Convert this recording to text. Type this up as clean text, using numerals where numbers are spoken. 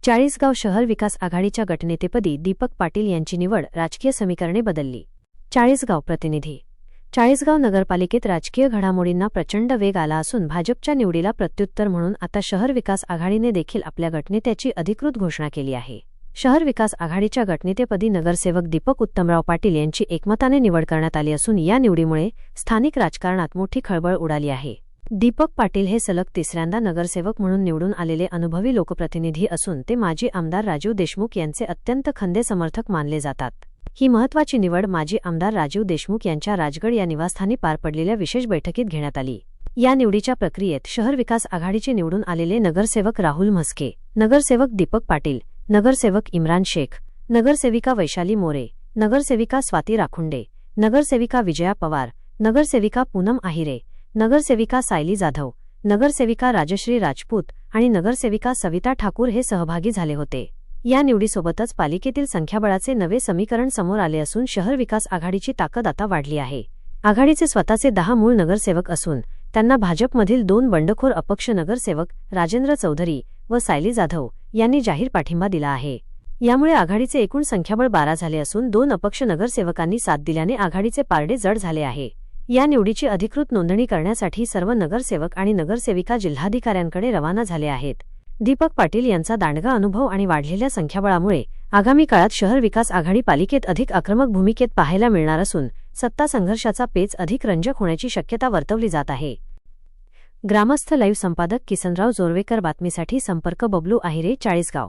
चाळीसगाव शहर विकास आघाडीच्या गटनेतेपदी दीपक पाटील यांची निवड, राजकीय समीकरणे बदलली. चाळीसगाव प्रतिनिधी. चाळीसगाव नगरपालिकेत राजकीय घडामोडींना प्रचंड वेग आला असून भाजपच्या निवडीला प्रत्युत्तर म्हणून आता शहर विकास आघाडीने देखील आपल्या गटनेत्याची अधिकृत घोषणा केली आहे. शहर विकास आघाडीच्या गटनेतेपदी नगरसेवक दीपक उत्तमराव पाटील यांची एकमताने निवड करण्यात आली असून या निवडीमुळे स्थानिक राजकारणात मोठी खळबळ उडाली आहे. दीपक पाटील हे सलग तिसऱ्यांदा नगरसेवक म्हणून निवडून आलेले अनुभवी लोकप्रतिनिधी असून ते माजी आमदार राजीव देशमुख यांचे अत्यंत खंदे समर्थक मानले जातात. ही महत्त्वाची निवड माजी आमदार राजीव देशमुख यांच्या राजगड या निवासस्थानी पार पडलेल्या विशेष बैठकीत घेण्यात आली. या निवडीच्या प्रक्रियेत शहर विकास आघाडीचे निवडून आलेले नगरसेवक राहुल म्हस्के, नगरसेवक दीपक पाटील, नगरसेवक इम्रान शेख, नगरसेविका वैशाली मोरे, नगरसेविका स्वाती राखुंडे, नगरसेविका विजया पवार, नगरसेविका पूनम आहिरे, नगरसेविका सायली जाधव, नगरसेविका राजश्री राजपूत आणि नगरसेविका सविता ठाकूर हे सहभागी झाले होते. या निवडीसोबतच पालिकेतील संख्याबळाचे नवे समीकरण समोर आले असून शहर विकास आघाडीची ताकद आता वाढली आहे. आघाडीचे स्वतःचे 10 मूळ नगरसेवक असून त्यांना भाजपमधील 2 बंडखोर अपक्ष नगरसेवक राजेंद्र चौधरी व सायली जाधव यांनी जाहीर पाठिंबा दिला आहे. यामुळे आघाडीचे एकूण संख्याबळ 12 झाले असून 2 अपक्ष नगरसेवकांनी साथ दिल्याने आघाडीचे पारडे जड झाले आहे. या निवडीची अधिकृत नोंदणी करण्यासाठी सर्व नगरसेवक आणि नगरसेविका जिल्हाधिकाऱ्यांकडे रवाना झाले आहेत. दीपक पाटील यांचा दांडगा अनुभव आणि वाढलेल्या संख्याबळामुळे आगामी काळात शहर विकास आघाडी पालिकेत अधिक आक्रमक भूमिकेत पाहायला मिळणार असून सत्ता संघर्षाचा पेच अधिक रंजक होण्याची शक्यता वर्तवली जात आहे. ग्रामस्थ लाईव्ह संपादक किसनराव जोरवेकर. बातमीसाठी संपर्क बबलू आहिरे, चाळीसगाव.